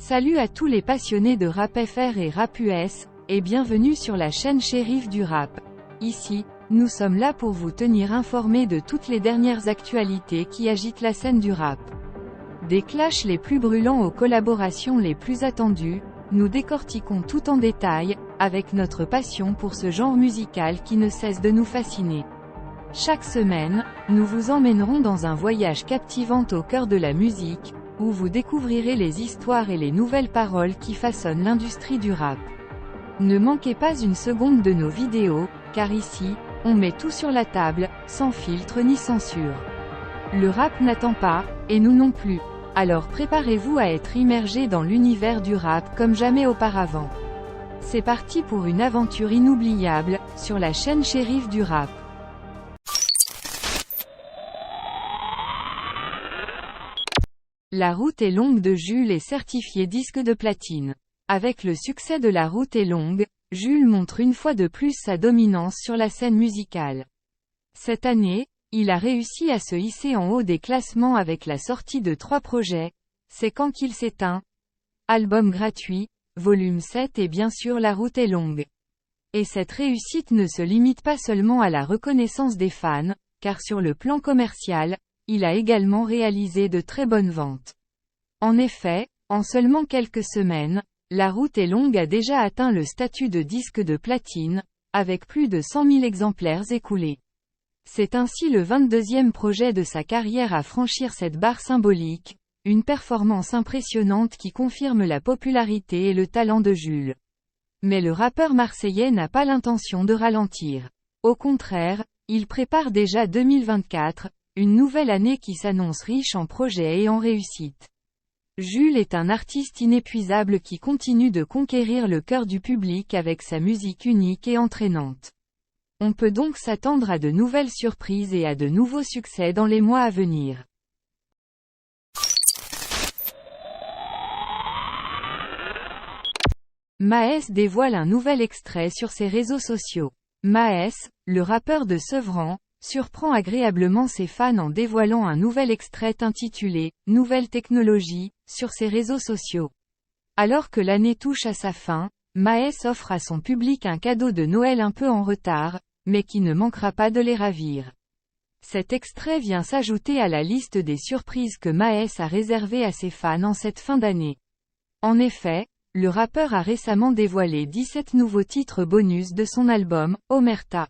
Salut à tous les passionnés de rap FR et rap US, et bienvenue sur la chaîne Shérif du rap. Ici, nous sommes là pour vous tenir informés de toutes les dernières actualités qui agitent la scène du rap. Des clashs les plus brûlants aux collaborations les plus attendues, nous décortiquons tout en détail, avec notre passion pour ce genre musical qui ne cesse de nous fasciner. Chaque semaine, nous vous emmènerons dans un voyage captivant au cœur de la musique, où vous découvrirez les histoires et les nouvelles paroles qui façonnent l'industrie du rap. Ne manquez pas une seconde de nos vidéos, car ici, on met tout sur la table, sans filtre ni censure. Le rap n'attend pas, et nous non plus. Alors préparez-vous à être immergé dans l'univers du rap comme jamais auparavant. C'est parti pour une aventure inoubliable, sur la chaîne Shérif du rap. La route est longue de Jules est certifié disque de platine. Avec le succès de La route est longue, Jules montre une fois de plus sa dominance sur la scène musicale. Cette année, il a réussi à se hisser en haut des classements avec la sortie de 3 projets, C'est quand qu'il s'éteint, album gratuit, volume 7 et bien sûr La route est longue. Et cette réussite ne se limite pas seulement à la reconnaissance des fans, car sur le plan commercial, il a également réalisé de très bonnes ventes. En effet, en seulement quelques semaines, La route est longue a déjà atteint le statut de disque de platine, avec plus de 100 000 exemplaires écoulés. C'est ainsi le 22e projet de sa carrière à franchir cette barre symbolique, une performance impressionnante qui confirme la popularité et le talent de Jules. Mais le rappeur marseillais n'a pas l'intention de ralentir. Au contraire, il prépare déjà 2024, une nouvelle année qui s'annonce riche en projets et en réussites. Jules est un artiste inépuisable qui continue de conquérir le cœur du public avec sa musique unique et entraînante. On peut donc s'attendre à de nouvelles surprises et à de nouveaux succès dans les mois à venir. Maes dévoile un nouvel extrait sur ses réseaux sociaux. Maes, le rappeur de Sevran, surprend agréablement ses fans en dévoilant un nouvel extrait intitulé « Nouvelle technologie » sur ses réseaux sociaux. Alors que l'année touche à sa fin, Maes offre à son public un cadeau de Noël un peu en retard, mais qui ne manquera pas de les ravir. Cet extrait vient s'ajouter à la liste des surprises que Maes a réservées à ses fans en cette fin d'année. En effet, le rappeur a récemment dévoilé 17 nouveaux titres bonus de son album « Omerta ».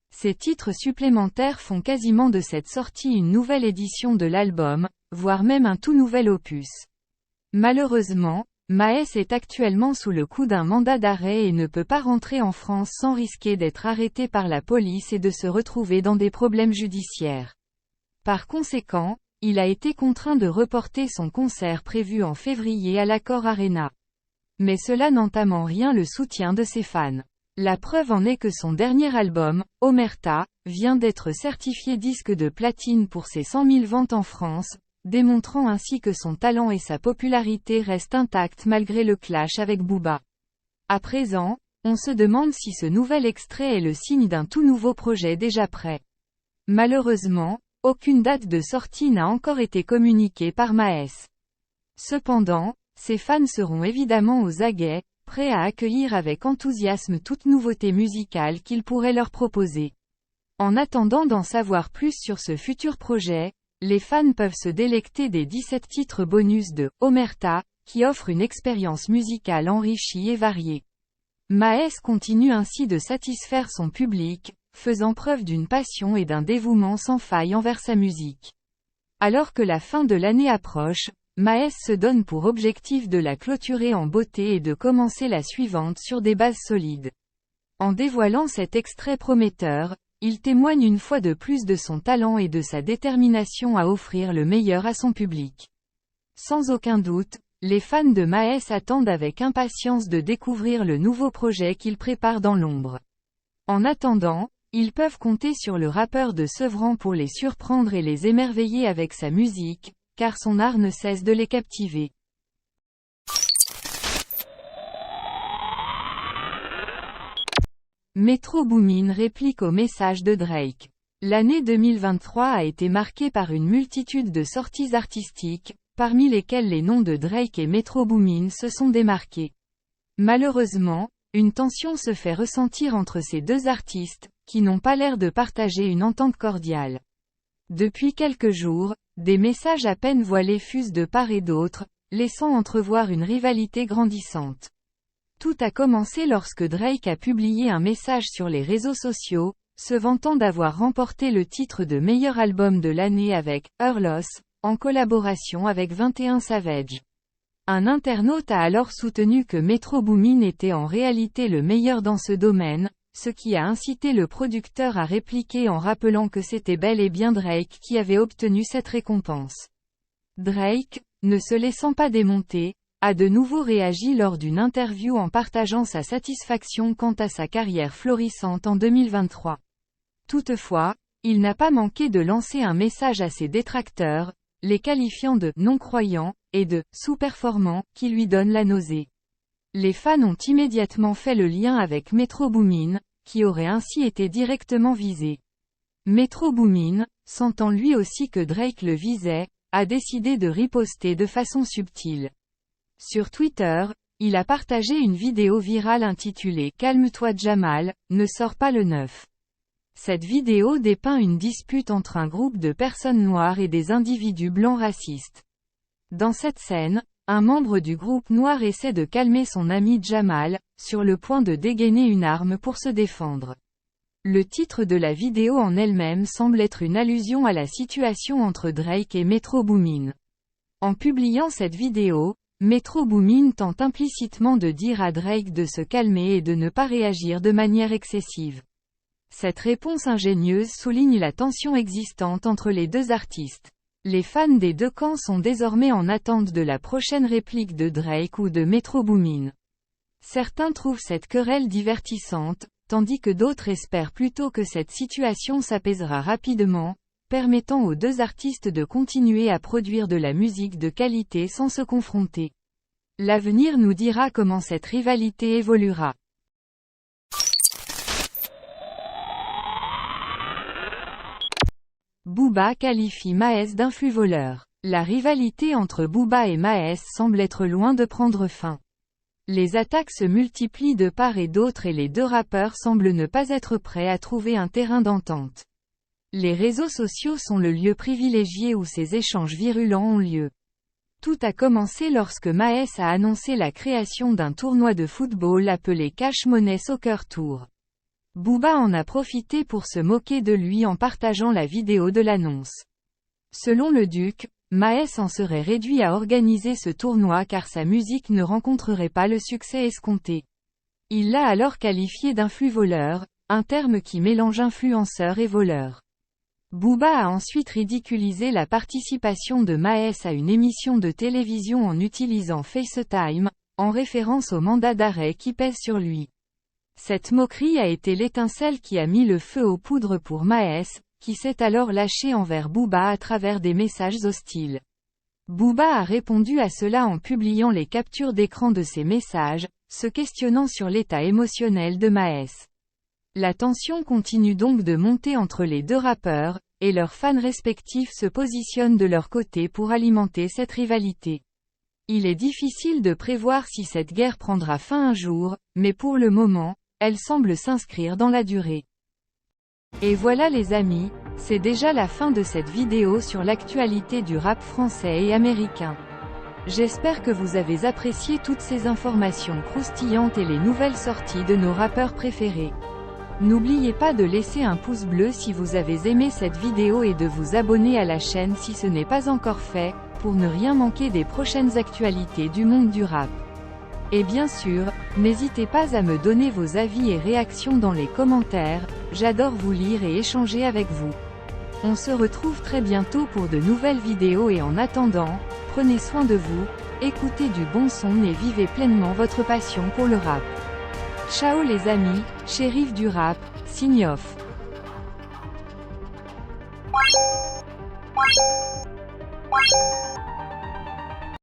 Ces titres supplémentaires font quasiment de cette sortie une nouvelle édition de l'album, voire même un tout nouvel opus. Malheureusement, Maes est actuellement sous le coup d'un mandat d'arrêt et ne peut pas rentrer en France sans risquer d'être arrêté par la police et de se retrouver dans des problèmes judiciaires. Par conséquent, il a été contraint de reporter son concert prévu en février à l'Accor Arena. Mais cela n'entame en rien le soutien de ses fans. La preuve en est que son dernier album, Omerta, vient d'être certifié disque de platine pour ses 100 000 ventes en France, démontrant ainsi que son talent et sa popularité restent intacts malgré le clash avec Booba. À présent, on se demande si ce nouvel extrait est le signe d'un tout nouveau projet déjà prêt. Malheureusement, aucune date de sortie n'a encore été communiquée par Maes. Cependant, ses fans seront évidemment aux aguets, prêts à accueillir avec enthousiasme toute nouveauté musicale qu'il pourrait leur proposer. En attendant d'en savoir plus sur ce futur projet, les fans peuvent se délecter des 17 titres bonus de Omerta, qui offrent une expérience musicale enrichie et variée. Maes continue ainsi de satisfaire son public, faisant preuve d'une passion et d'un dévouement sans faille envers sa musique. Alors que la fin de l'année approche, Maes se donne pour objectif de la clôturer en beauté et de commencer la suivante sur des bases solides. En dévoilant cet extrait prometteur, il témoigne une fois de plus de son talent et de sa détermination à offrir le meilleur à son public. Sans aucun doute, les fans de Maes attendent avec impatience de découvrir le nouveau projet qu'il prépare dans l'ombre. En attendant, ils peuvent compter sur le rappeur de Sevran pour les surprendre et les émerveiller avec sa musique, car son art ne cesse de les captiver. Metro Boomin réplique au message de Drake. L'année 2023 a été marquée par une multitude de sorties artistiques, parmi lesquels les noms de Drake et Metro Boomin se sont démarqués. Malheureusement, une tension se fait ressentir entre ces deux artistes, qui n'ont pas l'air de partager une entente cordiale. Depuis quelques jours, des messages à peine voilés fusent de part et d'autre, laissant entrevoir une rivalité grandissante. Tout a commencé lorsque Drake a publié un message sur les réseaux sociaux, se vantant d'avoir remporté le titre de meilleur album de l'année avec Her Loss, en collaboration avec 21 Savage. Un internaute a alors soutenu que Metro Boomin était en réalité le meilleur dans ce domaine, ce qui a incité le producteur à répliquer en rappelant que c'était bel et bien Drake qui avait obtenu cette récompense. Drake, ne se laissant pas démonter, a de nouveau réagi lors d'une interview en partageant sa satisfaction quant à sa carrière florissante en 2023. Toutefois, il n'a pas manqué de lancer un message à ses détracteurs, les qualifiant de « non-croyants » et de « sous-performants » qui lui donnent la nausée. Les fans ont immédiatement fait le lien avec Metro Boomin, qui aurait ainsi été directement visé. Metro Boomin, sentant lui aussi que Drake le visait, a décidé de riposter de façon subtile. Sur Twitter, il a partagé une vidéo virale intitulée « Calme-toi Jamal, ne sors pas le 9 ». Cette vidéo dépeint une dispute entre un groupe de personnes noires et des individus blancs racistes. Dans cette scène, un membre du groupe noir essaie de calmer son ami Jamal, sur le point de dégainer une arme pour se défendre. Le titre de la vidéo en elle-même semble être une allusion à la situation entre Drake et Metro Boomin. En publiant cette vidéo, Metro Boomin tente implicitement de dire à Drake de se calmer et de ne pas réagir de manière excessive. Cette réponse ingénieuse souligne la tension existante entre les deux artistes. Les fans des deux camps sont désormais en attente de la prochaine réplique de Drake ou de Metro Boomin. Certains trouvent cette querelle divertissante, tandis que d'autres espèrent plutôt que cette situation s'apaisera rapidement, permettant aux deux artistes de continuer à produire de la musique de qualité sans se confronter. L'avenir nous dira comment cette rivalité évoluera. Booba qualifie Maes d'influvoleur. La rivalité entre Booba et Maes semble être loin de prendre fin. Les attaques se multiplient de part et d'autre et les deux rappeurs semblent ne pas être prêts à trouver un terrain d'entente. Les réseaux sociaux sont le lieu privilégié où ces échanges virulents ont lieu. Tout a commencé lorsque Maes a annoncé la création d'un tournoi de football appelé Cash Money Soccer Tour. Booba en a profité pour se moquer de lui en partageant la vidéo de l'annonce. Selon le Duc, Maes en serait réduit à organiser ce tournoi car sa musique ne rencontrerait pas le succès escompté. Il l'a alors qualifié d'influvoleur, un terme qui mélange influenceur et voleur. Booba a ensuite ridiculisé la participation de Maes à une émission de télévision en utilisant FaceTime, en référence au mandat d'arrêt qui pèse sur lui. Cette moquerie a été l'étincelle qui a mis le feu aux poudres pour Maes, qui s'est alors lâché envers Booba à travers des messages hostiles. Booba a répondu à cela en publiant les captures d'écran de ces messages, se questionnant sur l'état émotionnel de Maes. La tension continue donc de monter entre les deux rappeurs, et leurs fans respectifs se positionnent de leur côté pour alimenter cette rivalité. Il est difficile de prévoir si cette guerre prendra fin un jour, mais pour le moment, elle semble s'inscrire dans la durée. Et voilà les amis, c'est déjà la fin de cette vidéo sur l'actualité du rap français et américain. J'espère que vous avez apprécié toutes ces informations croustillantes et les nouvelles sorties de nos rappeurs préférés. N'oubliez pas de laisser un pouce bleu si vous avez aimé cette vidéo et de vous abonner à la chaîne si ce n'est pas encore fait, pour ne rien manquer des prochaines actualités du monde du rap. Et bien sûr, n'hésitez pas à me donner vos avis et réactions dans les commentaires, j'adore vous lire et échanger avec vous. On se retrouve très bientôt pour de nouvelles vidéos et en attendant, prenez soin de vous, écoutez du bon son et vivez pleinement votre passion pour le rap. Ciao les amis, shérif du rap, sign off.